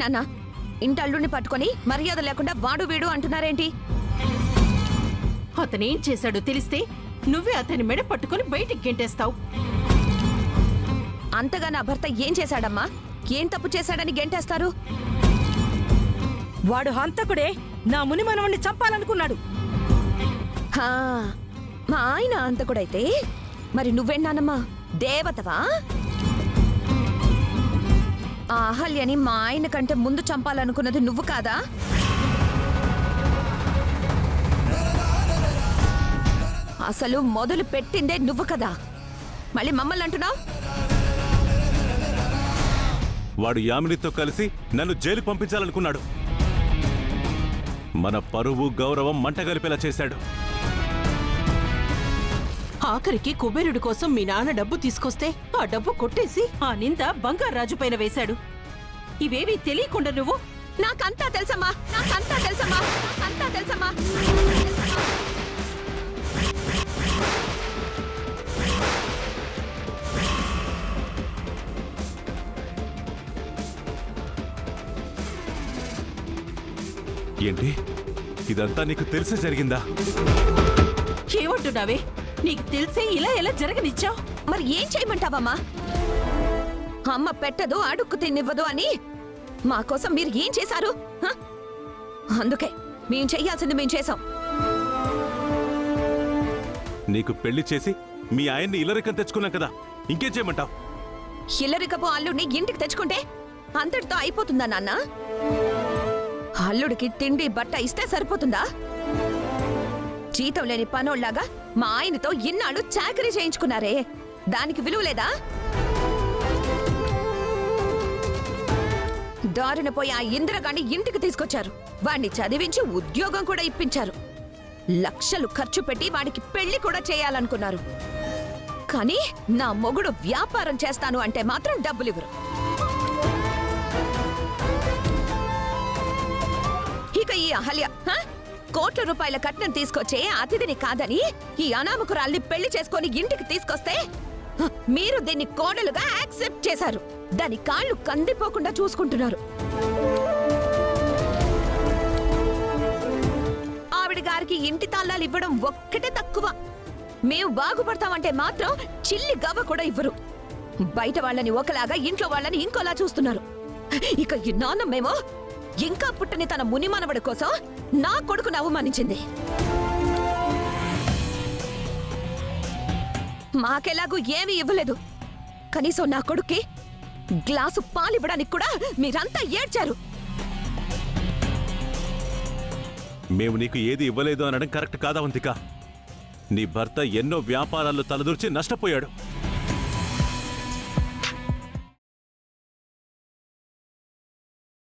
నాన్న ఇంటి అల్లుడిని పట్టుకొని మర్యాద లేకుండా వాడు వీడు అంటున్నారేంటి? అతనేం చేశాడో తెలిస్తే నువ్వే అతని మెడ పట్టుకుని బయటికి గెంటేస్తావు. అంతగా నా భర్త ఏం చేశాడమ్మా? ఏం తప్పు చేశాడని గెంటేస్తారు? వాడు హంతకుడే నా ముని మనవణ్ణి చంపాలనుకున్నాడు. హా, మా ఆయన హంతకుడైతే మరి నువ్వేంటమ్మా? దేవతవా? ఆ అహల్యని మా ఆయన కంటే ముందు చంపాలనుకున్నది నువ్వు కాదా? అసలు మొదలు పెట్టిందే నువ్వు కదా, మళ్ళీ మమ్మల్ని అంటున్నావు? వాడు యామినితో కలిసి నన్ను జైలు పంపించాలనుకున్నాడు. మన పరువు గౌరవం మంటగలిపేలా చేశాడు. ఆఖరికి కుబేరుడి కోసం మీ నాన్న డబ్బు తీసుకొస్తే ఆ డబ్బు కొట్టేసి ఆ నింద బంగారాజు పైన వేశాడు. ఇవేవీ తెలియకుండా నువ్వు నాకంతా తెలుసమ్మా, నాకంతా తెలుసమ్మా, నాకంతా తెలుసమ్మా. ఏంటి ఇదంతా నీకు తెలిసే జరిగిందా? ఏమంటున్నావే? నీకు తెలిసే ఇలా ఎలా జరగనిచ్చావు? మరి ఏం చేయమంటావమ్మా? అమ్మ పెట్టదు అడుక్కు తిన్నివ్వదు అని మా కోసం మీరు ఏం చేశారు? అందుకే మేము చెయ్యాల్సింది మేము చేసాం. నీకు పెళ్లి చేసి మీ ఆయన్ని ఇల్లరికం తెచ్చుకున్నాం కదా, ఇంకేం చేయమంటావు? ఇల్లరికపు అల్లుడిని ఇంటికి తెచ్చుకుంటే అంతటితో అయిపోతుందా నాన్న? అల్లుడికి తిండి బట్ట ఇస్తే సరిపోతుందా? జీతం లేని పనోళ్లాగా మా ఆయనతో ఇన్నాళ్ళు చాకరీ చేయించుకున్నారే, దానికి విలువ లేదా? దారిన పోయి ఆ ఇందిరగాన్ని ఇంటికి తీసుకొచ్చారు. వాణ్ణి చదివించి ఉద్యోగం కూడా ఇప్పించారు. లక్షలు ఖర్చు పెట్టి వాడికి పెళ్లి కూడా చేయాలనుకున్నారు. కానీ నా మొగుడు వ్యాపారం చేస్తాను అంటే మాత్రం డబ్బులివ్వరు. ఇక ఈ అహల్య కోట్ల రూపాయల కట్నం తీసుకొచ్చే అతిథిని కాదని ఈ అనామకురాల్ని పెళ్లి చేసుకొని ఇంటికి తీసుకొస్తే మీరు దీన్ని కోడలుగా యాక్సెప్ట్ చేశారు. దాని కాళ్ళు కందిపోకుండా చూసుకుంటున్నారు. ఆవిడ గారికి ఇంటి తాళాలు ఇవ్వడం ఒక్కటే తక్కువ. మేము బాగుపడతామంటే మాత్రం చిల్లి గవ్వ కూడా ఇవ్వరు. బయట వాళ్ళని ఒకలాగా ఇంట్లో వాళ్ళని ఇంకోలా చూస్తున్నారు. ఇక ఈ నాన్నమేమో ఇంకా పుట్టని తన ముని మనవడి కోసం నా కొడుకును అవమానించింది. మాకెలాగూ ఏమీ ఇవ్వలేదు. కనీసం నా కొడుక్కి గ్లాసు పాలివ్వడానికి కూడా మీరంతా ఏడ్చారు. మేము నీకు ఏది ఇవ్వలేదు అనడం కరెక్ట్ కాదా వంతిక? నీ భర్త ఎన్నో వ్యాపారాల్లో తలదూర్చి నష్టపోయాడు.